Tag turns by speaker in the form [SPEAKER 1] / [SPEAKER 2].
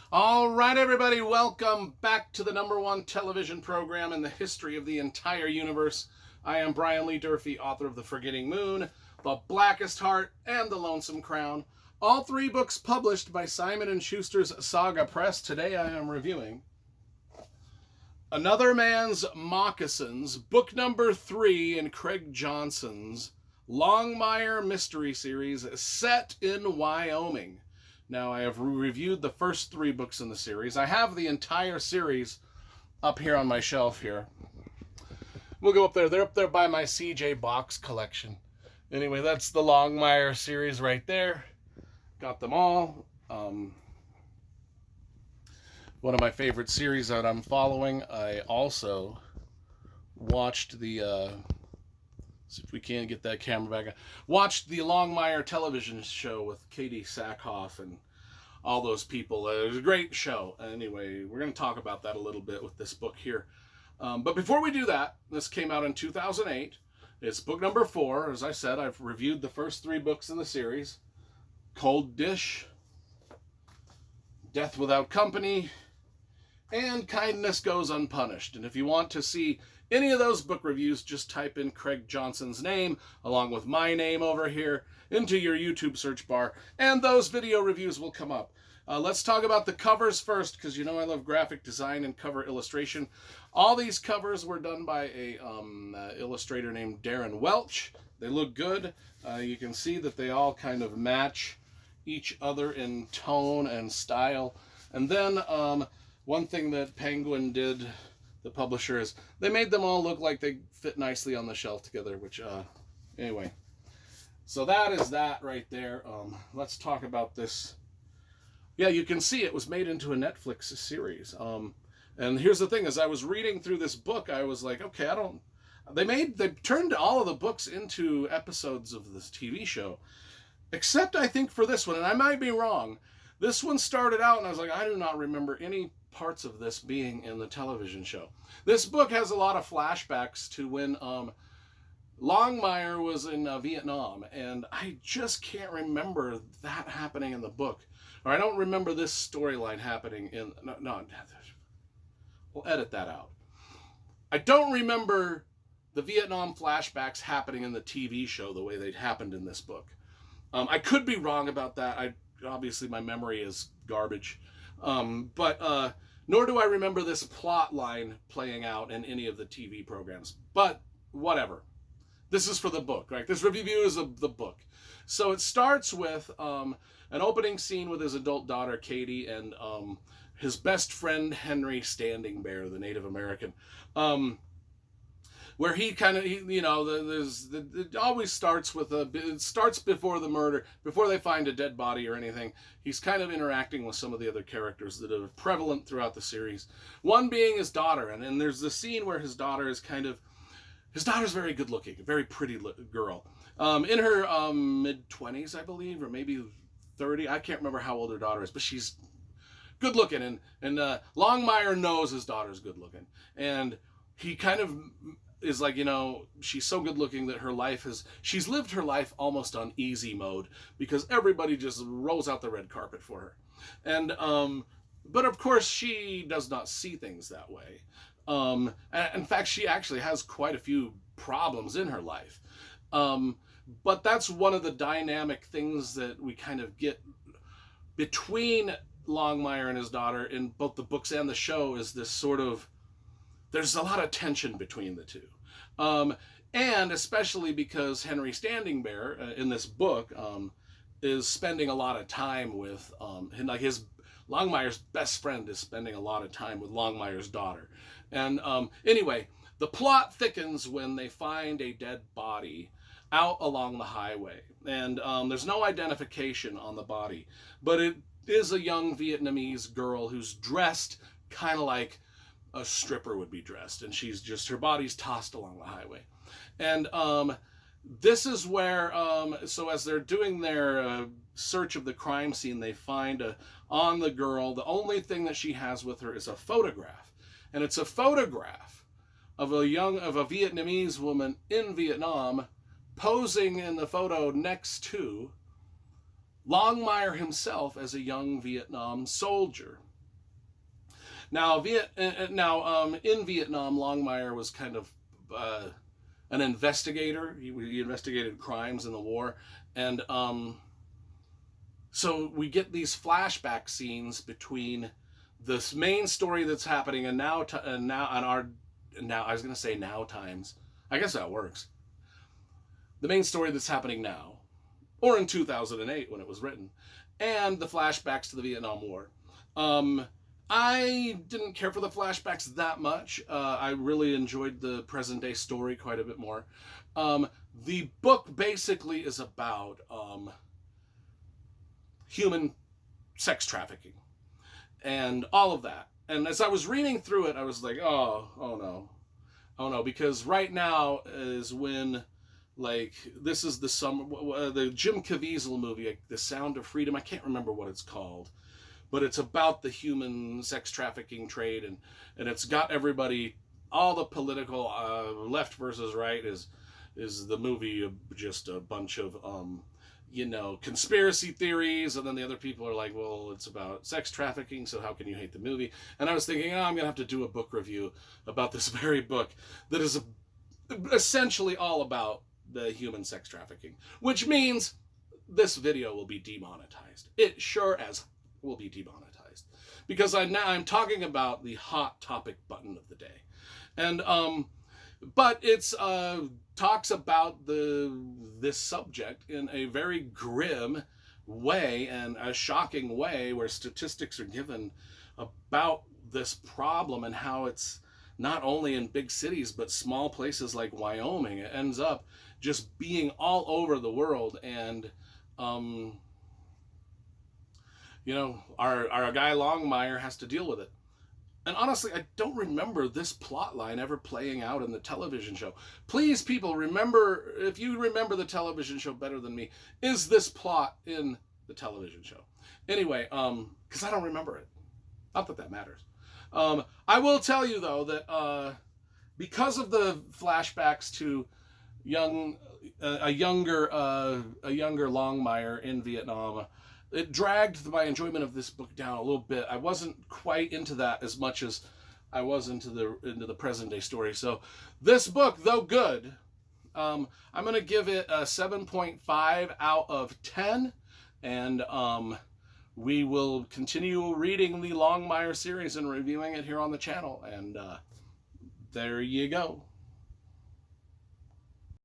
[SPEAKER 1] All right, everybody, welcome back to the #1 television program in the history of the entire universe. I am Brian Lee Durfee, author of The Forgetting Moon, The Blackest Heart, and The Lonesome Crown. All three books published by Simon & Schuster's Saga Press. Today I am reviewing Another Man's Moccasins, book number 3 in Craig Johnson's Longmire mystery series set in Wyoming. Now, I have reviewed the first 3 books in the series. I have the entire series up here on my shelf here. We'll go up there. They're up there by my CJ box collection. Anyway, that's the Longmire series right there. Got them all. One of my favorite series that I'm following. I also watched the... see if we can get that camera back. Watched the Longmire television show with Katie Sackhoff and all those people. It was a great show. Anyway, we're going to talk about that a little bit with this book here. But before we do that, this came out in 2008. It's book number 4. As I said, I've reviewed the first 3 books in the series. Cold Dish, Death Without Company, and Kindness Goes Unpunished. And if you want to see any of those book reviews, just type in Craig Johnson's name, along with my name over here, into your YouTube search bar, and those video reviews will come up. Let's talk about the covers first, because you know I love graphic design and cover illustration. All these covers were done by a illustrator named Darren Welch. They look good. You can see that they all kind of match each other in tone and style. And then one thing that Penguin did, the publisher, is they made them all look like they fit nicely on the shelf together, which, anyway. So that is that right there. Let's talk about this. Yeah, you can see it was made into a Netflix series. And here's the thing, as I was reading through this book, I was like, okay, they turned all of the books into episodes of this TV show. Except, I think, for this one, and I might be wrong. This one started out, and I was like, I do not remember any parts of this being in the television show. This book has a lot of flashbacks to when Longmire was in Vietnam, and I just can't remember that happening in the book. Or I don't remember this storyline happening in... No, we'll edit that out. I don't remember the Vietnam flashbacks happening in the TV show the way they'd happened in this book. I could be wrong about that. Obviously, my memory is garbage. But nor do I remember this plot line playing out in any of the TV programs. But whatever. This is for the book, right? This review is of the book. So it starts with an opening scene with his adult daughter, Katie, and his best friend, Henry Standing Bear, the Native American. Where he kind of, it always starts with it starts before the murder, before they find a dead body or anything. He's kind of interacting with some of the other characters that are prevalent throughout the series. One being his daughter, and then there's the scene where his daughter's very good looking, a very pretty girl. In her mid-20s, I believe, or maybe 30. I can't remember how old her daughter is, but she's good looking, and Longmire knows his daughter's good looking, and he kind of is like, she's so good looking that she's lived her life almost on easy mode because everybody just rolls out the red carpet for her. And, but of course she does not see things that way. In fact, she actually has quite a few problems in her life. But that's one of the dynamic things that we kind of get between Longmire and his daughter in both the books and the show, is this sort of, there's a lot of tension between the two. And especially because Henry Standing Bear in this book is spending a lot of time with, Longmire's best friend is spending a lot of time with Longmire's daughter. And anyway, the plot thickens when they find a dead body out along the highway. And there's no identification on the body, but it is a young Vietnamese girl who's dressed kind of like a stripper would be dressed, and her body's tossed along the highway. And this is where, so as they're doing their search of the crime scene, they find on the girl, the only thing that she has with her is a photograph. And it's a photograph of a Vietnamese woman in Vietnam posing in the photo next to Longmire himself as a young Vietnam soldier. Now, in Vietnam, Longmire was kind of an investigator. He investigated crimes in the war, and so we get these flashback scenes between this main story that's happening and now I was going to say now times. I guess that works. The main story that's happening now, or in 2008 when it was written, and the flashbacks to the Vietnam War. I didn't care for the flashbacks that much. I really enjoyed the present day story quite a bit more. The book basically is about human sex trafficking and all of that. And as I was reading through it, I was like, oh no, because right now is when, like, this is the summer, the Jim Caviezel movie, like, The Sound of Freedom. I can't remember what it's called, but it's about the human sex trafficking trade, and it's got everybody, all the political left versus right is the movie just a bunch of conspiracy theories, and then the other people are like, well, it's about sex trafficking, so how can you hate the movie? And I was thinking, I'm gonna have to do a book review about this very book that is essentially all about the human sex trafficking, which means this video will be demonetized. It sure as will be demonetized, because I'm talking about the hot topic button of the day, and but it's talks about this subject in a very grim way and a shocking way, where statistics are given about this problem and how it's not only in big cities but small places like Wyoming. It ends up just being all over the world, and our guy Longmire has to deal with it. And honestly, I don't remember this plot line ever playing out in the television show. Please, people, remember, if you remember the television show better than me, is this plot in the television show? Anyway, because I don't remember it. Not that that matters. I will tell you, though, that because of the flashbacks to a younger Longmire in Vietnam, it dragged my enjoyment of this book down a little bit. I wasn't quite into that as much as I was into the present day story. So this book, though good, I'm going to give it a 7.5 out of 10, and we will continue reading the Longmire series and reviewing it here on the channel. And there you go.